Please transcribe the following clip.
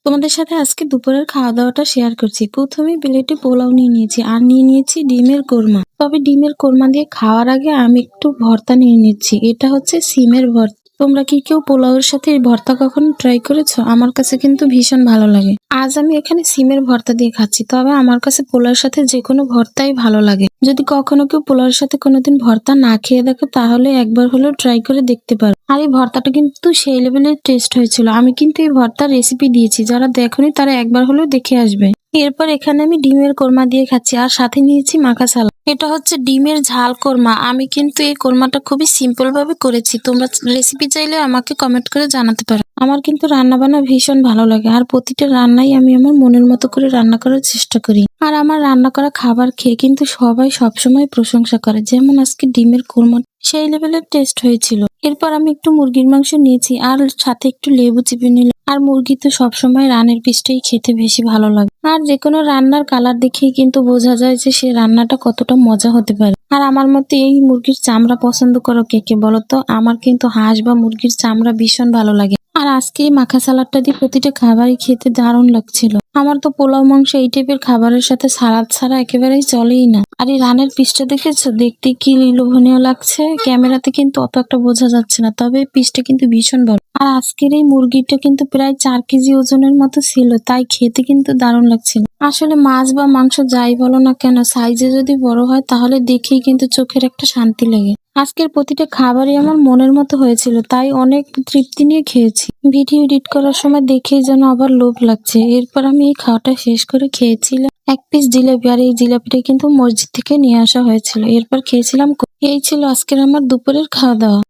তোমাদের সাথে আজকে দুপুরের খাওয়া-দাওয়াটা শেয়ার করছি। ১ম এই প্লেটে পোলাও নিয়ে নিয়েছি আর নিয়ে নিয়েছি ডিমের কোরমা। তবে ডিমের কোরমা দিয়ে খাওয়ার আগে আমি একটু ভর্তা নিয়ে নিচ্ছি। এটা হচ্ছে সিমের ভর্তা। তোমরা কি কেউ পোলাওয়ের সাথে এই ভর্তা কখনো ট্রাই করেছো? আমার কাছে কিন্তু ভীষণ ভালো লাগে। আজ আমি এখানে সিমের ভর্তা দিয়ে খাচ্ছি। তবে আমার কাছে পোলাওয়ের সাথে যেকোনো ভর্তাই ভালো লাগে। যদি কখনো কেউ পোলাওয়ের সাথে কোনোদিন ভর্তা না খেয়ে দেখো তাহলে একবার হলেও ট্রাই করে দেখতে পারো। আর এই ভর্তাটা কিন্তু সেই লেভেলের টেস্ট হয়েছিল। আমি কিন্তু এই ভর্তার রেসিপি দিয়েছি, যারা দেখোনি তারা একবার হলেও দেখে আসবে। এরপর এখানে আমি ডিমের কোরমা দিয়ে খাচ্ছি আর সাথে নিয়েছি মাখা সালাদ। এটা হচ্ছে ডিমের ঝাল কোরমা। আমি কিন্তু এই কোরমাটা খুবই সিম্পল ভাবে করেছি। তোমরা রেসিপি চাইলে আমাকে কমেন্ট করে জানাতে পারো। আমার কিন্তু রান্না বান্না ভীষণ ভালো লাগে আর প্রতিটা রান্নাই আমি আমার মনের মতো করে রান্না করার চেষ্টা করি। আর আমার রান্না করা খাবার খেয়ে কিন্তু সবাই সবসময় প্রশংসা করে। যেমন আজকে ডিমের কোরমা সেই লেভেলের টেস্ট হয়েছিল। এরপর আমি একটু মুরগির মাংস নিয়েছি আর সাথে একটু লেবু চিপে নিলাম। আর মুরগি তো সবসময় রানের পিসটাই খেতে বেশি ভালো লাগে। আর যেকোনো রান্নার কালার দেখেই কিন্তু বোঝা যায় যে সে রান্নাটা কতটা মজা হতে পারে। আর আমার মতে এই মুরগির চামড়া পছন্দ করো কে কে বলো তো? আমার কিন্তু হাঁস বা মুরগির চামড়া ভীষণ ভালো লাগে। আর আজকে এই মাখা সালাডটা দিয়ে প্রতিটা খাবারই খেতে দারুণ লাগছিল। আমার তো পোলাও মাংস এই টাইপের খাবারের সাথে সালাদ ছাড়া একেবারেই চলেই না। আর এই রানের পিসটা দেখেছো? দেখতে কি লোভনীয় লাগছে। ক্যামেরাতে কিন্তু অত একটা বোঝা যাচ্ছে না, তবে পিসটা কিন্তু ভীষণ বড়। আর আজকের এই মুরগিটা কিন্তু প্রায় 4 কেজি ওজনের মতো ছিল, তাই খেতে কিন্তু দারুণ লাগছিল। আসলে মাছ বা মাংস যাই বলো না কেন, সাইজে যদি বড় হয় তাহলে দেখেই কিন্তু চোখের একটা শান্তি লাগে। আজকের প্রতিটা খাবারই আমার মনের মতো হয়েছিল, তাই অনেক তৃপ্তি নিয়ে খেয়েছি। ভিডিও এডিট করার সময় দেখেই যেন আবার লোভ লাগছে। এরপর আমি এই খাওয়াটা শেষ করে খেয়েছিলাম এক পিস জিলাপি। আর এই জিলাপিটা কিন্তু মসজিদ থেকে নিয়ে আসা হয়েছিল। এরপর খেয়েছিলাম। এই ছিল আজকের আমার দুপুরের খাওয়া দাওয়া।